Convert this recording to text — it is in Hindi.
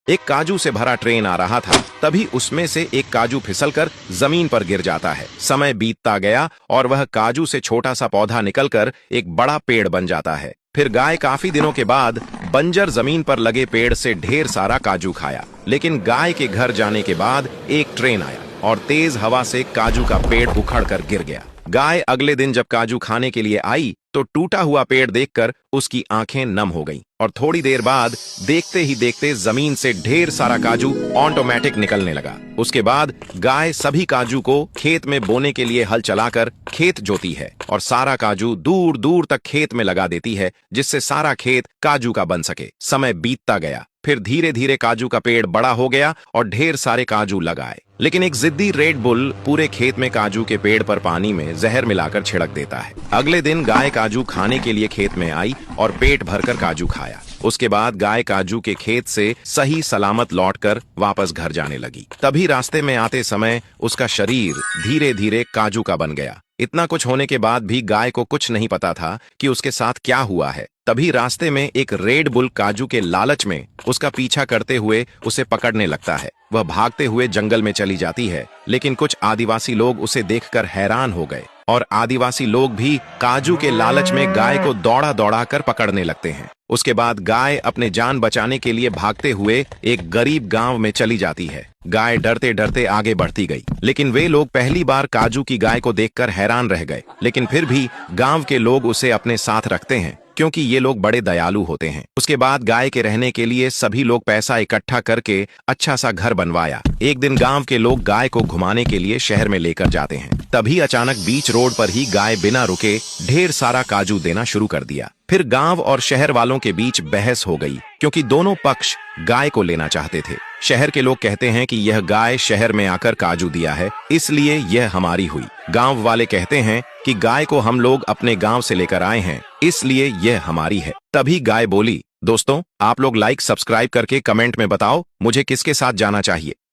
एक काजू से भरा ट्रेन आ रहा था। तभी उसमें से एक काजू फिसलकर जमीन पर गिर जाता है। समय बीतता गया और वह काजू से छोटा सा पौधा निकलकर एक बड़ा पेड़ बन जाता है। फिर गाय काफी दिनों के बाद बंजर जमीन पर लगे पेड़ से ढेर सारा काजू खाया। लेकिन गाय के घर जाने के बाद एक ट्रेन आया और तेज हवा से काजू का पेड़ उखड़कर गिर गया। गाय अगले दिन जब काजू खाने के लिए आई तो टूटा हुआ पेड़ देखकर उसकी आंखें नम हो गईं और थोड़ी देर बाद देखते ही देखते जमीन से ढेर सारा काजू ऑटोमेटिक निकलने लगा। उसके बाद गाय सभी काजू को खेत में बोने के लिए हल चलाकर खेत जोती है और सारा काजू दूर दूर तक खेत में लगा देती है, जिससे सारा खेत काजू का बन सके। समय बीतता गया, फिर धीरे धीरे काजू का पेड़ बड़ा हो गया और ढेर सारे काजू लगाए। लेकिन एक जिद्दी रेड बुल पूरे खेत में काजू के पेड़ पर पानी में जहर मिलाकर छिड़क देता है। अगले दिन गाय काजू खाने के लिए खेत में आई और पेट भरकर काजू खाया। उसके बाद गाय काजू के खेत से सही सलामत लौटकर वापस घर जाने लगी। तभी रास्ते में आते समय उसका शरीर धीरे धीरे काजू का बन गया। इतना कुछ होने के बाद भी गाय को कुछ नहीं पता था कि उसके साथ क्या हुआ है। तभी रास्ते में एक रेड बुल काजू के लालच में उसका पीछा करते हुए उसे पकड़ने लगता है। वह भागते हुए जंगल में चली जाती है, लेकिन कुछ आदिवासी लोग उसे देखकर हैरान हो गए और आदिवासी लोग भी काजू के लालच में गाय को दौड़ा दौड़ा कर पकड़ने लगते हैं। उसके बाद गाय अपने जान बचाने के लिए भागते हुए एक गरीब गांव में चली जाती है। गाय डरते डरते आगे बढ़ती गई, लेकिन वे लोग पहली बार काजू की गाय को देखकर हैरान रह गए। लेकिन फिर भी गांव के लोग उसे अपने साथ रखते हैं, क्योंकि ये लोग बड़े दयालु होते हैं। उसके बाद गाय के रहने के लिए सभी लोग पैसा इकट्ठा करके अच्छा सा घर बनवाया। एक दिन गांव के लोग गाय को घुमाने के लिए शहर में लेकर जाते हैं। तभी अचानक बीच रोड पर ही गाय बिना रुके ढेर सारा काजू देना शुरू कर दिया। फिर गांव और शहर वालों के बीच बहस हो गई, क्योंकि दोनों पक्ष गाय को लेना चाहते थे। शहर के लोग कहते हैं कि यह गाय शहर में आकर काजू दिया है, इसलिए यह हमारी हुई। गांव वाले कहते हैं कि गाय को हम लोग अपने गांव से लेकर आए हैं, इसलिए यह हमारी है। तभी गाय बोली, दोस्तों आप लोग लाइक सब्सक्राइब करके कमेंट में बताओ मुझे किसके साथ जाना चाहिए।